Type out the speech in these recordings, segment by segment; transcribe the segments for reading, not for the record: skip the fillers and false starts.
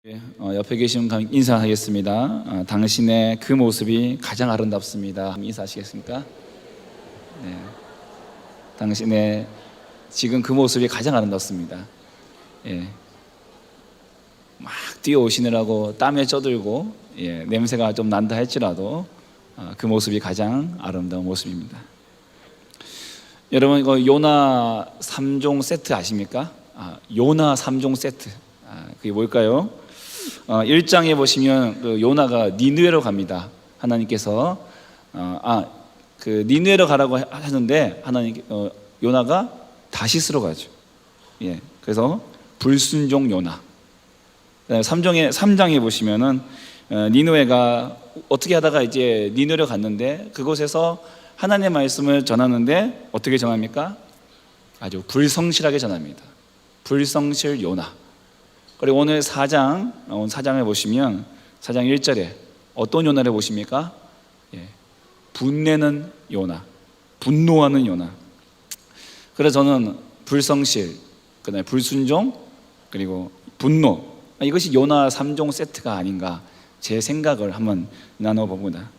옆에 계신 분 인사하겠습니다. 당신의 그 모습이 가장 아름답습니다. 인사하시겠습니까? 네. 당신의 지금 그 모습이 가장 아름답습니다. 예. 막 뛰어오시느라고 땀에 쪄들고 냄새가 좀 난다 할지라도 그 모습이 가장 아름다운 모습입니다. 여러분 이거 요나 3종 세트 아십니까? 요나 3종 세트. 그게 뭘까요? 1장에 보시면 그 요나가 니느웨로 갑니다. 하나님께서 그 니느웨로 가라고 하는데 요나가 다시스로 가죠. 예, 그래서 불순종 요나. 3장에 보시면은 니느웨가 어떻게 하다가 이제 니느웨로 갔는데 그곳에서 하나님의 말씀을 전하는데 어떻게 전합니까? 아주 불성실하게 전합니다. 불성실 요나. 그리고 오늘 4장을 보시면 4장 1절에 어떤 요나를 보십니까? 분내는 요나, 분노하는 요나. 그래서 저는 불성실, 그다음에 불순종, 그리고 분노, 이것이 요나 3종 세트가 아닌가 제 생각을 한번 나눠봅니다.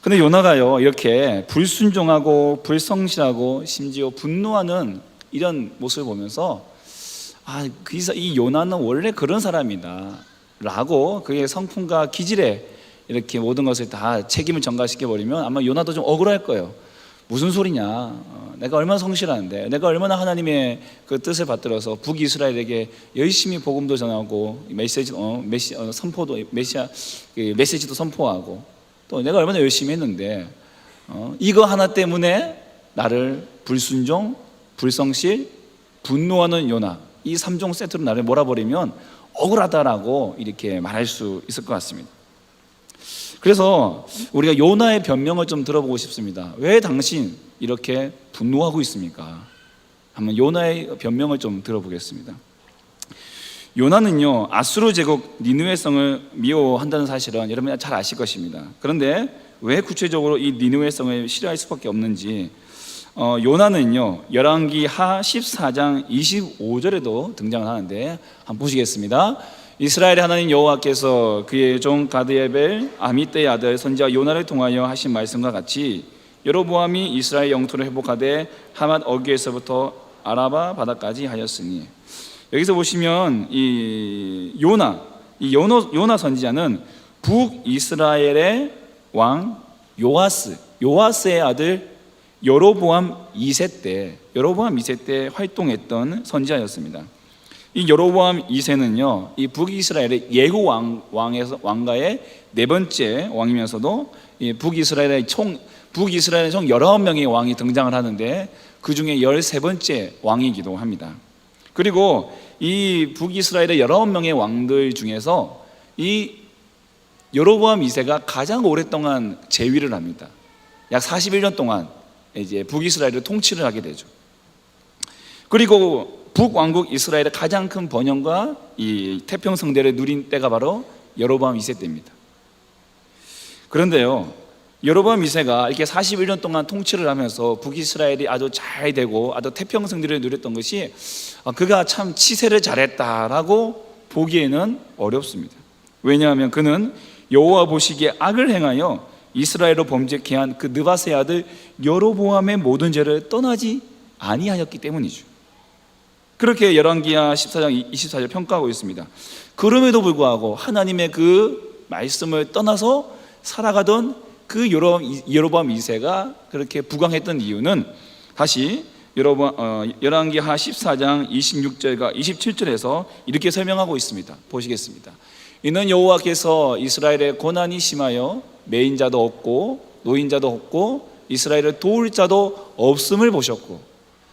근데 요나가요 이렇게 불순종하고 불성실하고 심지어 분노하는 이런 모습을 보면서 이 요나는 원래 그런 사람이다 라고 그의 성품과 기질에 이렇게 모든 것을 다 책임을 전가시켜버리면 아마 요나도 좀 억울할 거예요. 무슨 소리냐, 내가 얼마나 성실한데, 내가 얼마나 하나님의 그 뜻을 받들어서 북이스라엘에게 열심히 복음도 전하고 메시지도 선포하고 또 내가 얼마나 열심히 했는데 이거 하나 때문에 나를 불순종, 불성실, 분노하는 요나, 이 3종 세트로 나를 몰아버리면 억울하다라고 이렇게 말할 수 있을 것 같습니다. 그래서 우리가 요나의 변명을 좀 들어보고 싶습니다. 왜 당신 이렇게 분노하고 있습니까? 한번 요나의 변명을 좀 들어보겠습니다. 요나는요 아수르 제국 니느웨 성을 미워한다는 사실은 여러분이 잘 아실 것입니다. 그런데 왜 구체적으로 이 니느웨 성을 싫어할 수밖에 없는지 요나는요 열왕기하 14장 25절에도 등장을 하는데 한번 보시겠습니다. 이스라엘의 하나님 여호와께서 그의 종 가드야벨 아미떼의 아들 선지자 요나를 통하여 하신 말씀과 같이 여로보암이 이스라엘 영토를 회복하되 하맛 어귀에서부터 아라바 바다까지 하였으니, 여기서 보시면 이 요나 선지자는 북이스라엘의 왕 요아스의 아들 여로보암 2세 때 활동했던 선지자였습니다. 이 여로보암 2세는요, 이 북이스라엘의 예후 왕가의 네 번째 왕이면서도 이 북이스라엘의 총 19명의 왕이 등장을 하는데 그 중에 13번째 왕이기도 합니다. 그리고 이 북이스라엘의 19명의 왕들 중에서 이 여로보암 2세가 가장 오랫동안 재위를 합니다. 약 41년 동안 이제 북이스라엘을 통치를 하게 되죠. 그리고 북왕국 이스라엘의 가장 큰 번영과 이 태평성대를 누린 때가 바로 여로보암 2세 때입니다. 그런데요, 여로보암 2세가 이렇게 41년 동안 통치를 하면서 북이스라엘이 아주 잘 되고 아주 태평성대를 누렸던 것이 그가 참 치세를 잘했다라고 보기에는 어렵습니다. 왜냐하면 그는 여호와 보시기에 악을 행하여 이스라엘로 범죄케 한 그 느밧의 아들 여로보암의 모든 죄를 떠나지 아니하였기 때문이죠. 그렇게 열왕기하 14장 24절 평가하고 있습니다. 그럼에도 불구하고 하나님의 그 말씀을 떠나서 살아가던 그 여로보암 2세가 그렇게 부강했던 이유는 다시 열왕기하 14장 26절과 27절에서 이렇게 설명하고 있습니다. 보시겠습니다. 이는 여호와께서 이스라엘의 고난이 심하여 매인자도 없고 노인자도 없고 이스라엘을 도울 자도 없음을 보셨고,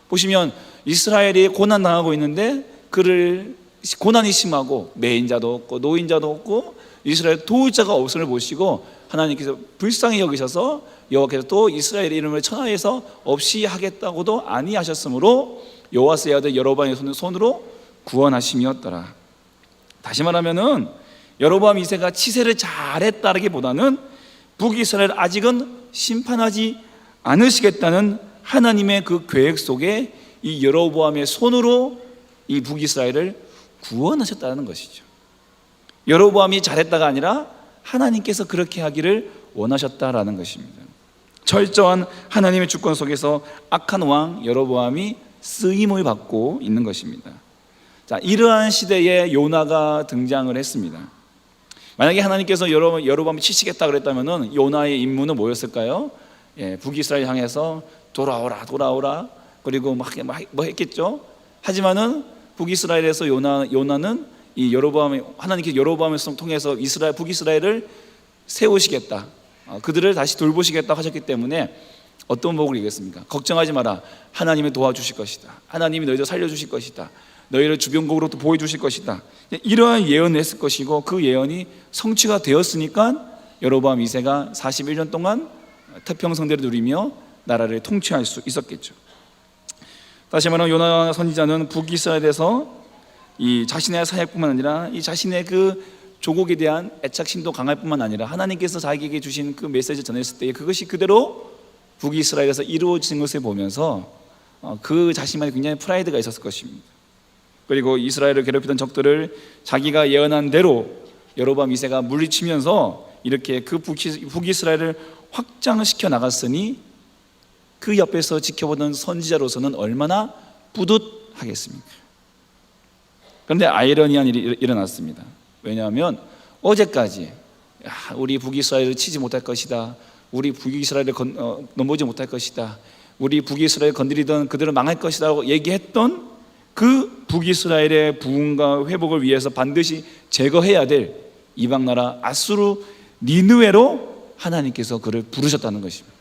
보시면 이스라엘이 고난당하고 있는데 그를 고난이 심하고 매인자도 없고 노인자도 없고 이스라엘 도울 자가 없음을 보시고 하나님께서 불쌍히 여기셔서 여호와께서 또 이스라엘의 이름을 천하에서 없이 하겠다고도 아니하셨으므로 요아스의 아들 여로보암의 손으로 구원하심이었더라. 다시 말하면은 여로보암 2세가 치세를 잘했다기보다는 북이스라엘 아직은 심판하지 않으시겠다는 하나님의 그 계획 속에 이 여로보암의 손으로 이 북이스라엘을 구원하셨다는 것이죠. 여로보암이 잘했다가 아니라 하나님께서 그렇게 하기를 원하셨다라는 것입니다. 철저한 하나님의 주권 속에서 악한 왕 여로보암이 쓰임을 받고 있는 것입니다. 자, 이러한 시대에 요나가 등장을 했습니다. 만약에 하나님께서 여로보암을 치시겠다 그랬다면은 요나의 임무는 뭐였을까요? 북이스라엘 향해서 돌아오라 그리고 뭐 했겠죠. 하지만은 북이스라엘에서 요나는 이 하나님께서 여로보암을 통해서 북이스라엘을 세우시겠다, 그들을 다시 돌보시겠다 하셨기 때문에 어떤 복을 이겼습니까? 걱정하지 마라, 하나님이 도와주실 것이다, 하나님이 너희를 살려주실 것이다, 너희를 주변국으로부터 보호해주실 것이다, 이러한 예언을 했을 것이고, 그 예언이 성취가 되었으니까 여로보암 2세가 41년 동안 태평성대를 누리며 나라를 통치할 수 있었겠죠. 다시 말하면 요나 선지자는 북이스라엘에서 이 자신의 사역뿐만 아니라 이 자신의 그 조국에 대한 애착심도 강할 뿐만 아니라 하나님께서 자기에게 주신 그 메시지를 전했을 때 그것이 그대로 북이스라엘에서 이루어진 것을 보면서 그 자신만의 굉장히 프라이드가 있었을 것입니다. 그리고 이스라엘을 괴롭히던 적들을 자기가 예언한 대로 여로보암 2세가 물리치면서 이렇게 그 북이스라엘을 확장시켜 나갔으니 그 옆에서 지켜보던 선지자로서는 얼마나 뿌듯하겠습니까? 그런데 아이러니한 일이 일어났습니다. 왜냐하면 어제까지 우리 북이스라엘을 치지 못할 것이다, 우리 북이스라엘을 넘보지 못할 것이다, 우리 북이스라엘을 건드리던 그들은 망할 것이라고 얘기했던 그 북이스라엘의 부흥과 회복을 위해서 반드시 제거해야 될 이방나라 아수르 니느웨로 하나님께서 그를 부르셨다는 것입니다.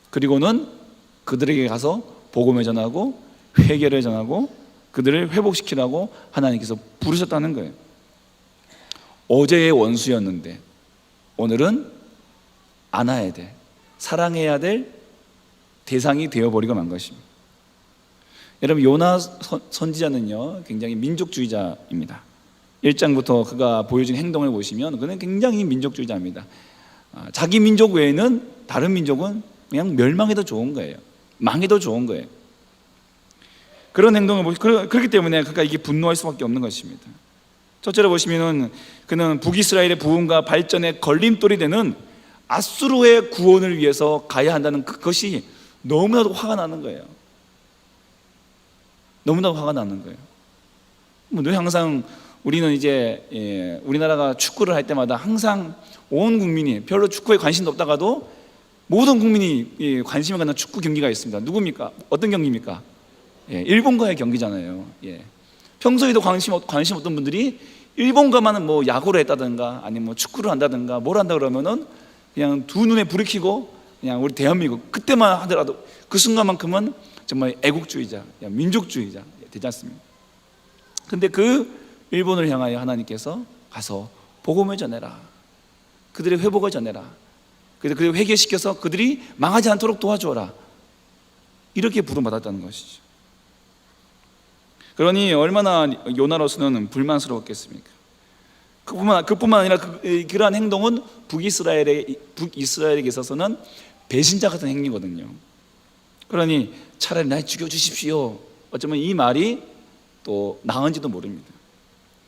그리고는 그들에게 가서 복음을 전하고 회개를 전하고 그들을 회복시키라고 하나님께서 부르셨다는 거예요. 어제의 원수였는데 오늘은 안아야 될, 사랑해야 될 대상이 되어버리고 만 것입니다. 여러분, 요나 선지자는요 굉장히 민족주의자입니다. 1장부터 그가 보여준 행동을 보시면 그는 굉장히 민족주의자입니다. 자기 민족 외에는 다른 민족은 그냥 멸망해도 좋은 거예요. 망해도 좋은 거예요. 그런 행동을 그렇기 때문에 그가 이게 분노할 수밖에 없는 것입니다. 첫째로 보시면은 그는 북이스라엘의 부흥과 발전에 걸림돌이 되는 아수르의 구원을 위해서 가야 한다는 그것이 너무나도 화가 나는 거예요. 너무나도 화가 나는 거예요. 늘 항상 우리는 이제 우리나라가 축구를 할 때마다 항상 온 국민이 별로 축구에 관심도 없다가도 모든 국민이 관심을 갖는 축구 경기가 있습니다. 누굽니까? 어떤 경기입니까? 일본과의 경기잖아요. 평소에도 관심 없던 분들이 일본과만은 뭐 야구를 했다든가 아니면 뭐 축구를 한다든가 뭘 한다 그러면은 그냥 두 눈에 불이 켜고 그냥 우리 대한민국 그때만 하더라도 그 순간만큼은 정말 애국주의자, 민족주의자 되지 않습니까? 근데 그 일본을 향하여 하나님께서 가서 복음을 전해라, 그들의 회복을 전해라, 그들을 회개시켜서 그들이 망하지 않도록 도와주어라, 이렇게 부름받았다는 것이죠. 그러니 얼마나 요나로서는 불만스러웠겠습니까? 그뿐만 아니라 그러한 행동은 북이스라엘에게 있어서는 배신자 같은 행위거든요. 그러니 차라리 날 죽여주십시오, 어쩌면 이 말이 또 나은지도 모릅니다.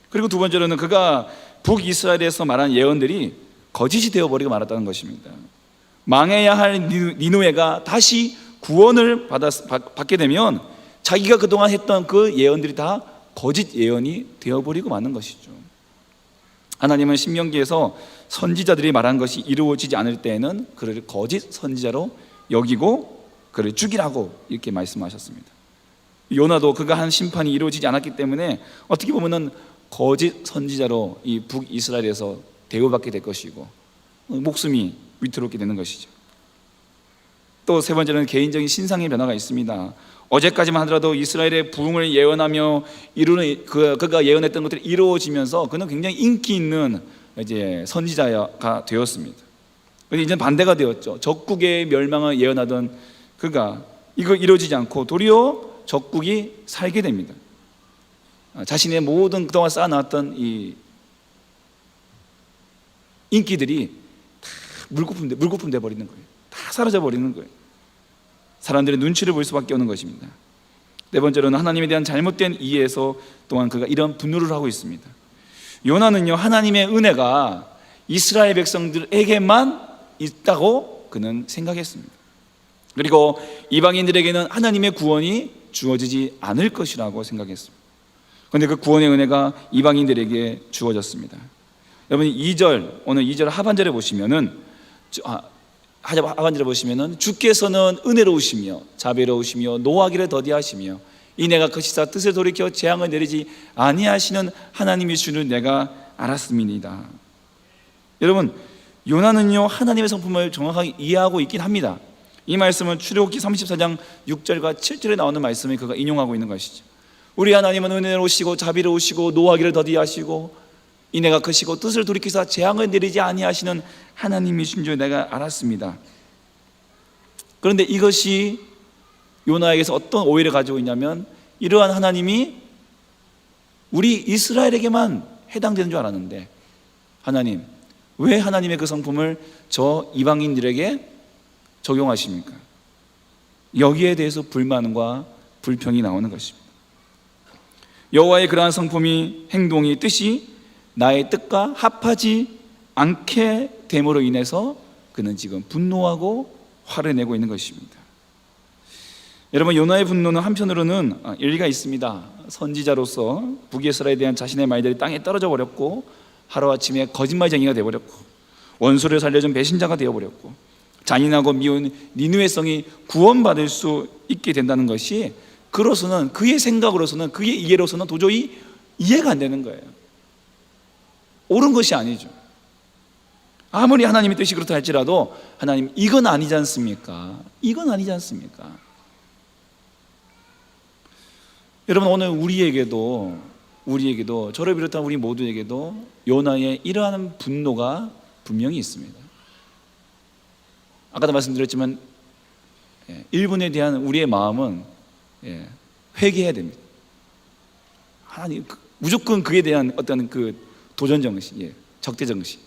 그리고 두 번째로는 그가 북이스라엘에서 말한 예언들이 거짓이 되어버리고 말았다는 것입니다. 망해야 할 니느웨가 다시 구원을 받게 되면 자기가 그동안 했던 그 예언들이 다 거짓 예언이 되어버리고 마는 것이죠. 하나님은 신명기에서 선지자들이 말한 것이 이루어지지 않을 때에는 그를 거짓 선지자로 여기고 그를 죽이라고 이렇게 말씀하셨습니다. 요나도 그가 한 심판이 이루어지지 않았기 때문에 어떻게 보면은 거짓 선지자로 이 북이스라엘에서 대우받게 될 것이고 목숨이 위태롭게 되는 것이죠. 또 세 번째는 개인적인 신상의 변화가 있습니다. 어제까지만 하더라도 이스라엘의 부흥을 예언하며 이루는 그가 예언했던 것들이 이루어지면서 그는 굉장히 인기 있는 이제 선지자가 되었습니다. 그런데 이제 반대가 되었죠. 적국의 멸망을 예언하던 그가 이거 이루어지지 않고 도리어 적국이 살게 됩니다. 자신의 모든 그동안 쌓아놨던 이 인기들이 다 물거품 돼 버리는 거예요. 다 사라져 버리는 거예요. 사람들의 눈치를 볼 수밖에 없는 것입니다. 네 번째로는 하나님에 대한 잘못된 이해에서 또한 그가 이런 분노를 하고 있습니다. 요나는요, 하나님의 은혜가 이스라엘 백성들에게만 있다고 그는 생각했습니다. 그리고 이방인들에게는 하나님의 구원이 주어지지 않을 것이라고 생각했습니다. 그런데 그 구원의 은혜가 이방인들에게 주어졌습니다. 여러분, 오늘 2절 하반절에 보시면은 하반절에 보시면은 주께서는 은혜로우시며 자비로우시며 노하기를 더디하시며 이내가 거시사 뜻을 돌이켜 재앙을 내리지 아니하시는 하나님이 주는 내가 알았음이니이다. 여러분, 요나는요, 하나님의 성품을 정확하게 이해하고 있긴 합니다. 이 말씀은 출애굽기 34장 6절과 7절에 나오는 말씀을 그가 인용하고 있는 것이죠. 우리 하나님은 은혜로우시고 자비로우시고 노하기를 더디하시고 이내가 크시고 뜻을 돌이키사 재앙을 내리지 아니하시는 하나님이신 줄 내가 알았습니다. 그런데 이것이 요나에게서 어떤 오해를 가지고 있냐면, 이러한 하나님이 우리 이스라엘에게만 해당되는 줄 알았는데, 하나님, 왜 하나님의 그 성품을 저 이방인들에게 적용하십니까? 여기에 대해서 불만과 불평이 나오는 것입니다. 여호와의 그러한 성품이, 행동이, 뜻이 나의 뜻과 합하지 않게 됨으로 인해서 그는 지금 분노하고 화를 내고 있는 것입니다. 여러분, 요나의 분노는 한편으로는 일리가 있습니다. 선지자로서 북이스라엘에 대한 자신의 말들이 땅에 떨어져 버렸고, 하루아침에 거짓말쟁이가 되어버렸고, 원수를 살려준 배신자가 되어버렸고, 잔인하고 미운 니느웨 성이 구원받을 수 있게 된다는 것이 그로서는, 그의 생각으로서는, 그의 이해로서는 도저히 이해가 안 되는 거예요. 옳은 것이 아니죠. 아무리 하나님의 뜻이 그렇다 할지라도, 하나님, 이건 아니지 않습니까? 이건 아니지 않습니까? 여러분, 오늘 우리에게도 저를 비롯한 우리 모두에게도 요나의 이러한 분노가 분명히 있습니다. 아까도 말씀드렸지만 일본에 대한 우리의 마음은 회개해야 됩니다. 하나님, 무조건 그에 대한 어떤 그 도전 정신, 적대 정신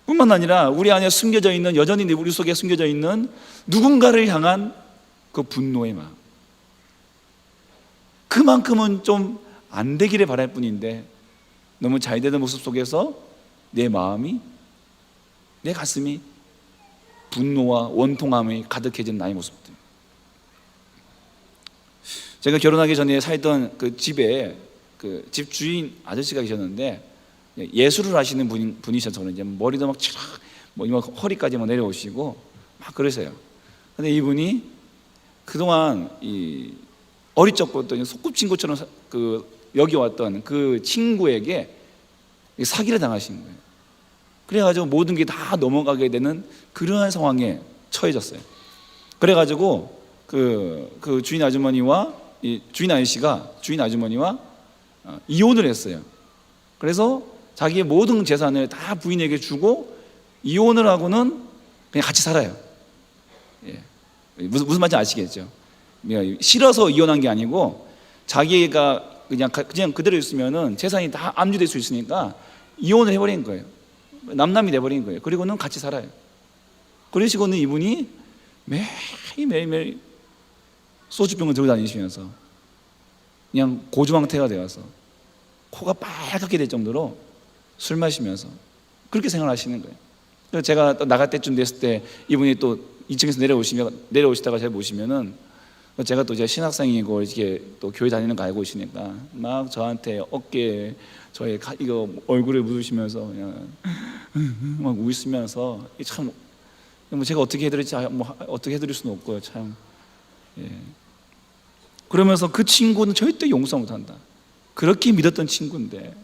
뿐만 아니라 우리 안에 숨겨져 있는, 여전히 우리 속에 숨겨져 있는 누군가를 향한 그 분노의 마음, 그만큼은 좀 안 되기를 바랄 뿐인데, 너무 잘 되는 모습 속에서 내 마음이, 내 가슴이 분노와 원통함이 가득해진 나의 모습들. 제가 결혼하기 전에 살던 그 집에 그 집 주인 아저씨가 계셨는데, 예술을 하시는 분이셔서 이제 머리도 막 허리까지 막 내려오시고 막 그러세요. 근데 이분이 그동안 어릴 적부터 소꿉친구처럼 여겨왔던 그 친구에게 사기를 당하신 거예요. 그래가지고 모든 게 다 넘어가게 되는 그러한 상황에 처해졌어요. 그래가지고 그 주인 아주머니와 주인 아주머니와 이혼을 했어요. 그래서 자기의 모든 재산을 다 부인에게 주고 이혼을 하고는 그냥 같이 살아요. 무슨 말인지 아시겠죠? 싫어서 이혼한 게 아니고, 자기가 그냥 그대로 있으면은 재산이 다 압류될 수 있으니까 이혼을 해버린 거예요. 남남이 돼버린 거예요. 그리고는 같이 살아요. 그러시고는 이분이 매일 소주병을 들고 다니시면서 그냥 고주망태가 되어서 코가 빨갛게 될 정도로 술 마시면서 그렇게 생활하시는 거예요. 그래서 제가 또 나갈 때쯤 됐을 때 이분이 또 2층에서 내려오시다가 제가 보시면은, 제가 또 이제 신학생이고 이렇게 또 교회 다니는 거 알고 있으니까 막 저한테 어깨에 저의 이거 얼굴을 묻으시면서 그냥 막 웃으면서, 참 뭐 제가 어떻게 해드릴지 어떻게 해드릴 수는 없고요, 참. 그러면서 그 친구는 절대 용서 못한다. 그렇게 믿었던 친구인데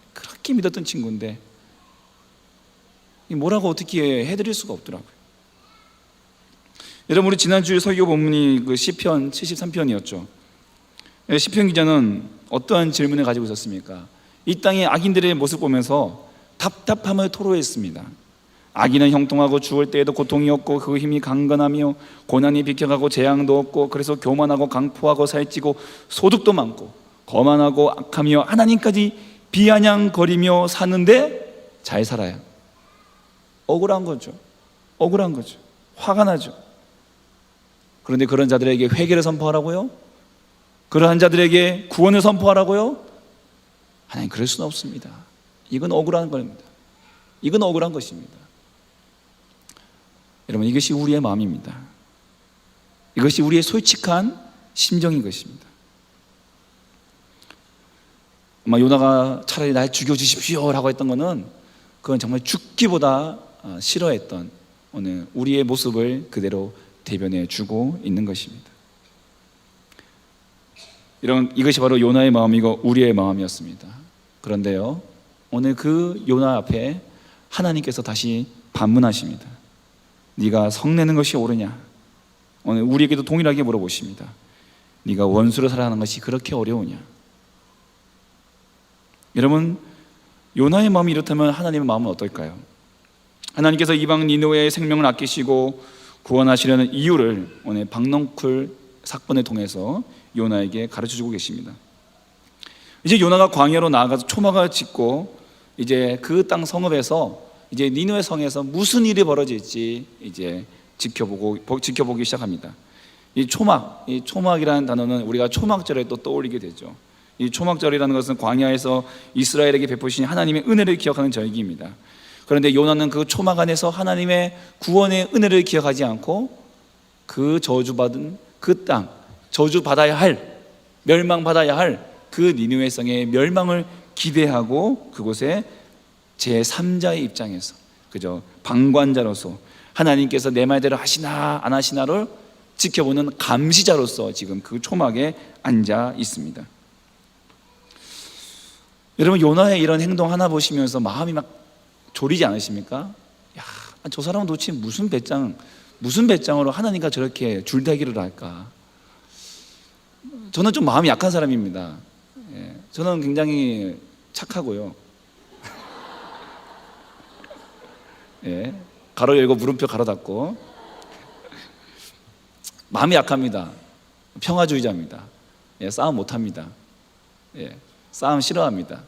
뭐라고 어떻게 해드릴 수가 없더라고요. 여러분, 우리 지난주에 설교 본문이 그 시편 73편이었죠. 시편 기자는 어떠한 질문을 가지고 있었습니까? 이 땅의 악인들의 모습 보면서 답답함을 토로했습니다. 악인은 형통하고 죽을 때에도 고통이 없고 그 힘이 강건하며 고난이 비켜가고 재앙도 없고, 그래서 교만하고 강포하고 살찌고 소득도 많고 거만하고 악하며 하나님까지 비아냥거리며 사는데 잘 살아요. 억울한 거죠. 화가 나죠. 그런데 그런 자들에게 회개를 선포하라고요? 그러한 자들에게 구원을 선포하라고요? 하나님, 그럴 수는 없습니다. 이건 억울한 겁니다. 이건 억울한 것입니다. 여러분, 이것이 우리의 마음입니다. 이것이 우리의 솔직한 심정인 것입니다. 아마 요나가 차라리 날 죽여주십시오 라고 했던 것은 그건 정말 죽기보다 싫어했던 오늘 우리의 모습을 그대로 대변해 주고 있는 것입니다. 이것이 바로 요나의 마음이고 우리의 마음이었습니다. 그런데요, 오늘 그 요나 앞에 하나님께서 다시 반문하십니다. 네가 성내는 것이 옳으냐? 오늘 우리에게도 동일하게 물어보십니다. 네가 원수로 살아가는 것이 그렇게 어려우냐? 여러분, 요나의 마음이 이렇다면 하나님의 마음은 어떨까요? 하나님께서 이방 니느웨의 생명을 아끼시고 구원하시려는 이유를 오늘 박넝쿨 사건을 통해서 요나에게 가르쳐주고 계십니다. 이제 요나가 광야로 나아가서 초막을 짓고 이제 그 땅 성읍에서 이제 니느웨 성에서 무슨 일이 벌어질지 이제 지켜보기 시작합니다. 이 초막이라는 단어는 우리가 초막절에 또 떠올리게 되죠. 이 초막절이라는 것은 광야에서 이스라엘에게 베푸신 하나님의 은혜를 기억하는 절기입니다. 그런데 요나는 그 초막 안에서 하나님의 구원의 은혜를 기억하지 않고 그 저주받은 그 땅, 저주받아야 할, 멸망받아야 할 그 니느웨 성의 멸망을 기대하고 그곳에 제3자의 입장에서 그저 방관자로서 하나님께서 내 말대로 하시나 안 하시나를 지켜보는 감시자로서 지금 그 초막에 앉아 있습니다. 여러분, 요나의 이런 행동 하나 보시면서 마음이 막 졸이지 않으십니까? 야, 저 사람은 도대체 무슨 배짱으로 하나님과 저렇게 줄다기를 할까? 저는 좀 마음이 약한 사람입니다. 저는 굉장히 착하고요. 가로 열고 물음표 가로 닫고 마음이 약합니다. 평화주의자입니다. 싸움 못합니다. 싸움 싫어합니다.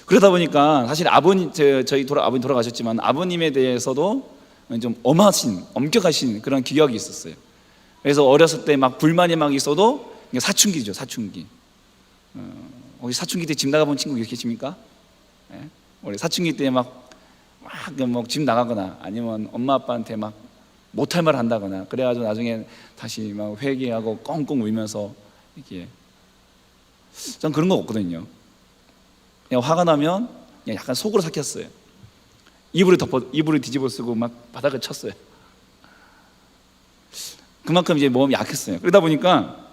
그러다 보니까 사실 저희 아버님 돌아가셨지만 아버님에 대해서도 좀 엄격하신 그런 기억이 있었어요. 그래서 어렸을 때 막 불만이 막 있어도 사춘기죠, 사춘기. 혹시 사춘기 때 집 나가본 친구 계십니까? 우리 사춘기 때 막 집 나가거나 아니면 엄마 아빠한테 막 못할 말 한다거나 그래가지고 나중에 다시 막 회개하고 꽁꽁 울면서 이렇게. 전 그런 거 없거든요. 그냥 화가 나면 그냥 약간 속으로 삭혔어요. 이불을 뒤집어 쓰고 막 바닥을 쳤어요. 그만큼 이제 몸이 약했어요. 그러다 보니까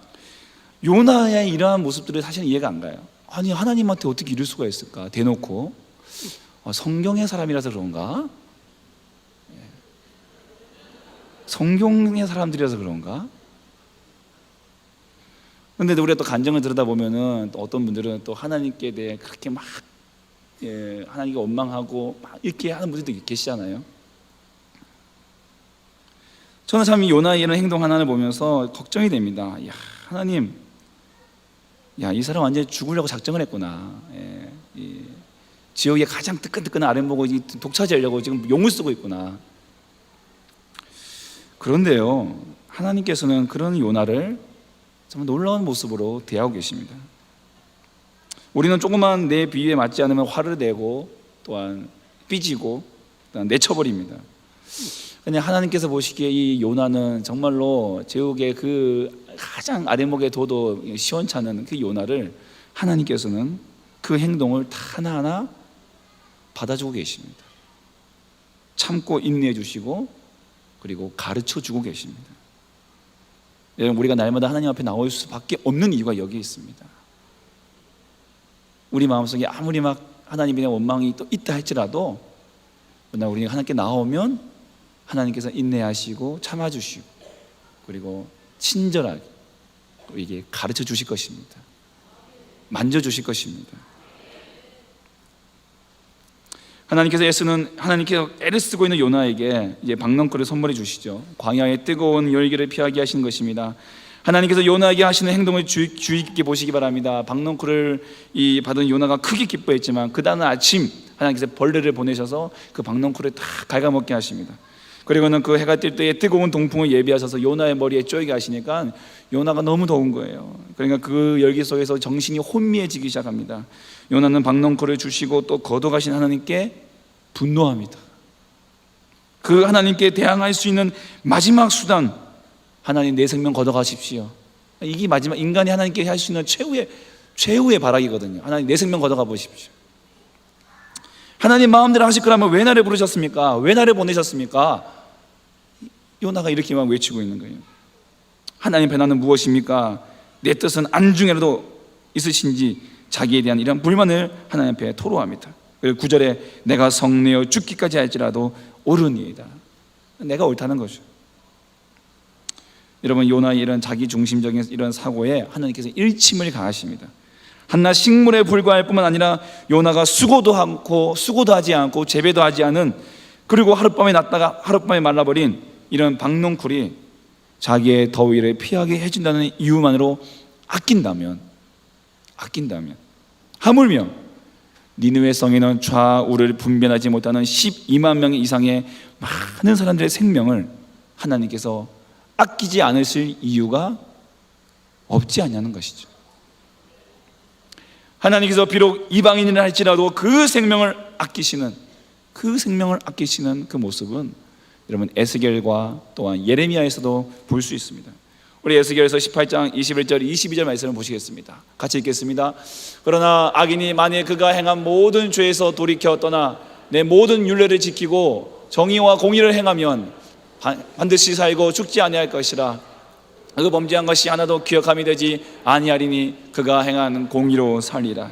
요나의 이러한 모습들이 사실은 이해가 안 가요. 아니, 하나님한테 어떻게 이럴 수가 있을까? 대놓고 성경의 사람이라서 그런가? 성경의 사람들이라서 그런가? 그런데 우리가 또 간증을 들여다 보면은 또 어떤 분들은 또 하나님께 대해 그렇게 막 하나님께 원망하고 막 이렇게 하는 분들도 계시잖아요. 저는 참 이 요나의 이런 행동 하나를 보면서 걱정이 됩니다. 야, 하나님, 이 사람 완전히 죽으려고 작정을 했구나. 지옥의 가장 뜨끈뜨끈한 아랫목을 독차지하려고 지금 용을 쓰고 있구나. 그런데요, 하나님께서는 그런 요나를 정말 놀라운 모습으로 대하고 계십니다. 우리는 조그만 내 비위에 맞지 않으면 화를 내고 또한 삐지고 또한 내쳐버립니다. 그냥 하나님께서 보시기에 이 요나는 정말로 제옥의 그 가장 아랫목에 둬도 시원찮은 그 요나를 하나님께서는 그 행동을 다 하나하나 받아주고 계십니다. 참고 인내해 주시고 그리고 가르쳐 주고 계십니다. 여러분, 우리가 날마다 하나님 앞에 나올 수밖에 없는 이유가 여기에 있습니다. 우리 마음속에 아무리 막 하나님에 대한 원망이 또 있다 할지라도 그러나 우리가 하나님께 나오면 하나님께서 인내하시고 참아주시고 그리고 친절하게 이게 가르쳐 주실 것입니다. 만져주실 것입니다. 하나님께서 애를 쓰고 있는 요나에게 이제 박넝쿨을 선물해 주시죠. 광야의 뜨거운 열기를 피하게 하시는 것입니다. 하나님께서 요나에게 하시는 행동을 주의 깊게 보시기 바랍니다. 박넝쿨을 받은 요나가 크게 기뻐했지만 그 다음 아침 하나님께서 벌레를 보내셔서 그 박넝쿨을 다 갉아먹게 하십니다. 그리고는 그 해가 뜰 때에 뜨거운 동풍을 예비하셔서 요나의 머리에 쪼이게 하시니까 요나가 너무 더운 거예요. 그러니까 그 열기 속에서 정신이 혼미해지기 시작합니다. 요나는 박넝쿨을 주시고 또 거둬가신 하나님께 분노합니다. 그 하나님께 대항할 수 있는 마지막 수단, 하나님 내 생명 걷어가십시오. 이게 마지막 인간이 하나님께 할 수 있는 최후의 바라기거든요. 하나님 내 생명 걷어가 보십시오. 하나님 마음대로 하실 거라면 왜 나를 부르셨습니까? 왜 나를 보내셨습니까? 요나가 이렇게만 외치고 있는 거예요. 하나님 배나는 무엇입니까? 내 뜻은 안중에라도 있으신지 자기에 대한 이런 불만을 하나님 앞에 토로합니다. 그리고 9절에 내가 성내어 죽기까지 할지라도 옳으니이다. 내가 옳다는 거죠. 여러분, 요나의 이런 자기 중심적인 이런 사고에 하나님께서 일침을 가하십니다. 한낱 식물에 불과할 뿐만 아니라 요나가 수고도 하지 않고 재배도 하지 않은, 그리고 하룻밤에 났다가 하룻밤에 말라버린 이런 박넝쿨이 자기의 더위를 피하게 해준다는 이유만으로 아낀다면 하물며 니느웨 성에는 좌우를 분별하지 못하는 12만 명 이상의 많은 사람들의 생명을 하나님께서 아끼지 않으실 이유가 없지 않냐는 것이죠. 하나님께서 비록 이방인이라 할지라도 그 생명을 아끼시는 그 모습은 여러분 에스겔과 또한 예레미야에서도 볼 수 있습니다. 우리 에스겔에서 18장 21절 22절 말씀을 보시겠습니다. 같이 읽겠습니다. 그러나 악인이 만일 그가 행한 모든 죄에서 돌이켜 떠나 내 모든 율례를 지키고 정의와 공의를 행하면 반드시 살고 죽지 아니할 것이라. 그 범죄한 것이 하나도 기억함이 되지 아니하리니 그가 행한 공의로 살리라.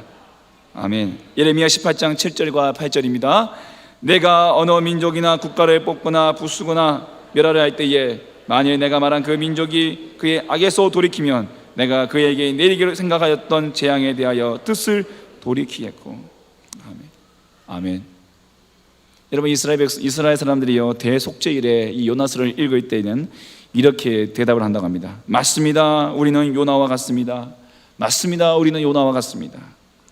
아멘. 예레미야 18장 7절과 8절입니다. 내가 어느 민족이나 국가를 뽑거나 부수거나 멸하려 할 때에 만일 내가 말한 그 민족이 그의 악에서 돌이키면 내가 그에게 내리기로 생각하였던 재앙에 대하여 뜻을 돌이키겠고. 아멘. 아멘. 여러분, 이스라엘 사람들이요 대속죄일에 이 요나서를 읽을 때는 이렇게 대답을 한다고 합니다. 맞습니다. 우리는 요나와 같습니다. 맞습니다. 우리는 요나와 같습니다.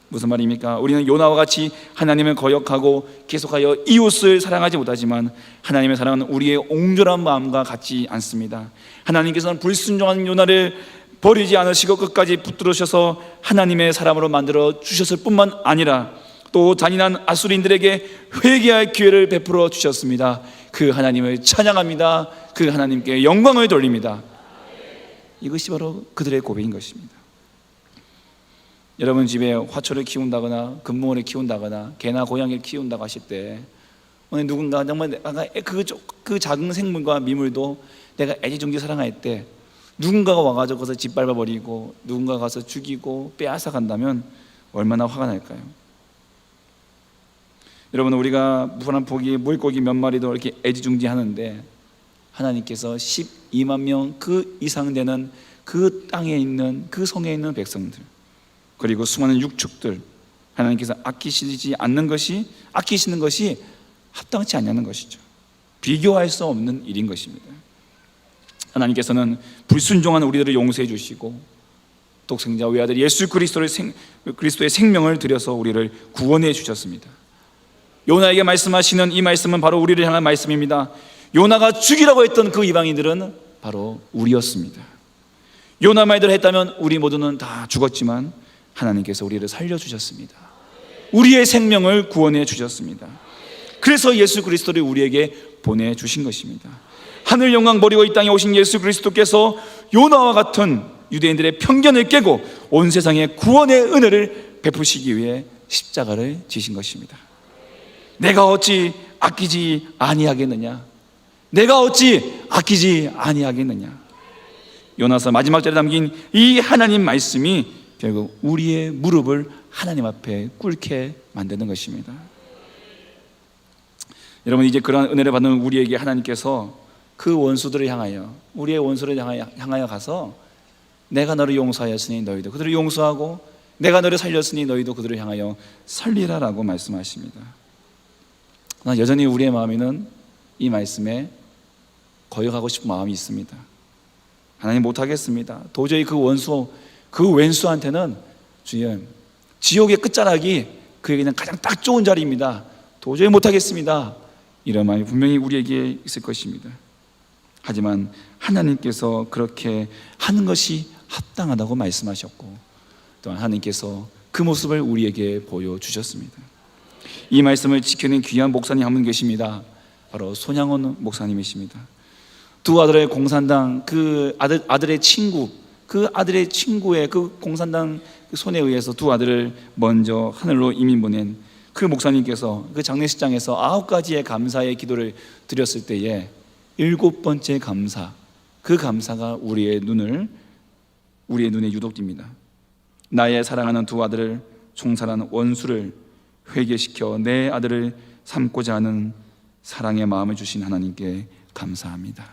무슨 말입니까? 우리는 요나와 같이 하나님을 거역하고 계속하여 이웃을 사랑하지 못하지만 하나님의 사랑은 우리의 옹졸한 마음과 같지 않습니다. 하나님께서는 불순종한 요나를 버리지 않으시고 끝까지 붙들으셔서 하나님의 사람으로 만들어 주셨을 뿐만 아니라 또 잔인한 아수리인들에게 회개할 기회를 베풀어 주셨습니다. 그 하나님을 찬양합니다. 그 하나님께 영광을 돌립니다. 이것이 바로 그들의 고백인 것입니다. 여러분 집에 화초를 키운다거나 금붕어를 키운다거나 개나 고양이를 키운다고 하실 때 누군가 정말 그 작은 생물과 미물도 내가 애지중지 사랑할 때 누군가가 와가지고 거기서 짓밟아버리고 누군가가 가서 죽이고 빼앗아 간다면 얼마나 화가 날까요? 여러분, 우리가 무한한 포기 물고기 몇 마리도 이렇게 애지중지 하는데 하나님께서 12만 명 그 이상 되는 그 땅에 있는 그 성에 있는 백성들, 그리고 수많은 육축들 하나님께서 아끼시는 것이 합당치 않냐는 것이죠. 비교할 수 없는 일인 것입니다. 하나님께서는 불순종한 우리들을 용서해 주시고 독생자 외아들 예수 그리스도의 생명을 들여서 우리를 구원해 주셨습니다. 요나에게 말씀하시는 이 말씀은 바로 우리를 향한 말씀입니다. 요나가 죽이라고 했던 그 이방인들은 바로 우리였습니다. 요나 말대로 했다면 우리 모두는 다 죽었지만 하나님께서 우리를 살려주셨습니다. 우리의 생명을 구원해 주셨습니다. 그래서 예수 그리스도를 우리에게 보내주신 것입니다. 하늘 영광 버리고 이 땅에 오신 예수 그리스도께서 요나와 같은 유대인들의 편견을 깨고 온 세상에 구원의 은혜를 베푸시기 위해 십자가를 지신 것입니다. 내가 어찌 아끼지 아니하겠느냐? 내가 어찌 아끼지 아니하겠느냐? 요나서 마지막 절에 담긴 이 하나님 말씀이 결국 우리의 무릎을 하나님 앞에 꿇게 만드는 것입니다. 여러분, 이제 그러한 은혜를 받는 우리에게 하나님께서 그 원수들을 향하여, 우리의 원수를 향하여 가서 내가 너를 용서하였으니 너희도 그들을 용서하고 내가 너를 살렸으니 너희도 그들을 향하여 살리라라고 말씀하십니다. 그러나 여전히 우리의 마음에는 이 말씀에 거역하고 싶은 마음이 있습니다. 하나님 못하겠습니다. 도저히 그 왼수한테는 주님, 지옥의 끝자락이 그에게는 가장 딱 좋은 자리입니다. 도저히 못하겠습니다. 이런 마음이 분명히 우리에게 있을 것입니다. 하지만 하나님께서 그렇게 하는 것이 합당하다고 말씀하셨고, 또한 하나님께서 그 모습을 우리에게 보여주셨습니다. 이 말씀을 지켜낸 귀한 목사님 한 분 계십니다. 바로 손양원 목사님이십니다. 두 아들의 공산당 그 아들의 친구, 그 아들의 친구의 그 공산당 손에 의해서 두 아들을 먼저 하늘로 이민 보낸 그 목사님께서 그 장례식장에서 9가지의 감사의 기도를 드렸을 때에 7번째 감사, 그 감사가 우리의 눈에 유독 띕니다. 나의 사랑하는 두 아들을 총살한 원수를 회개시켜 내 아들을 삼고자 하는 사랑의 마음을 주신 하나님께 감사합니다.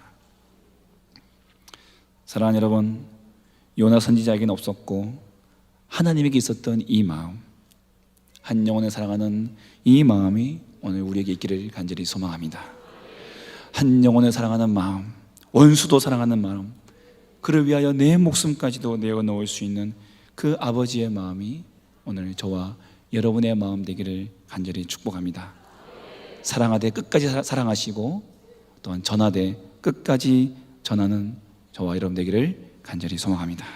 사랑하는 여러분, 요나 선지자에게는 없었고 하나님에게 있었던 이 마음, 한 영혼을 사랑하는 이 마음이 오늘 우리에게 있기를 간절히 소망합니다. 한 영혼을 사랑하는 마음, 원수도 사랑하는 마음, 그를 위하여 내 목숨까지도 내어놓을 수 있는 그 아버지의 마음이 오늘 저와 여러분의 마음 되기를 간절히 축복합니다. 사랑하되 끝까지 사랑하시고 또한 전하되 끝까지 전하는 저와 여러분 되기를 간절히 소망합니다.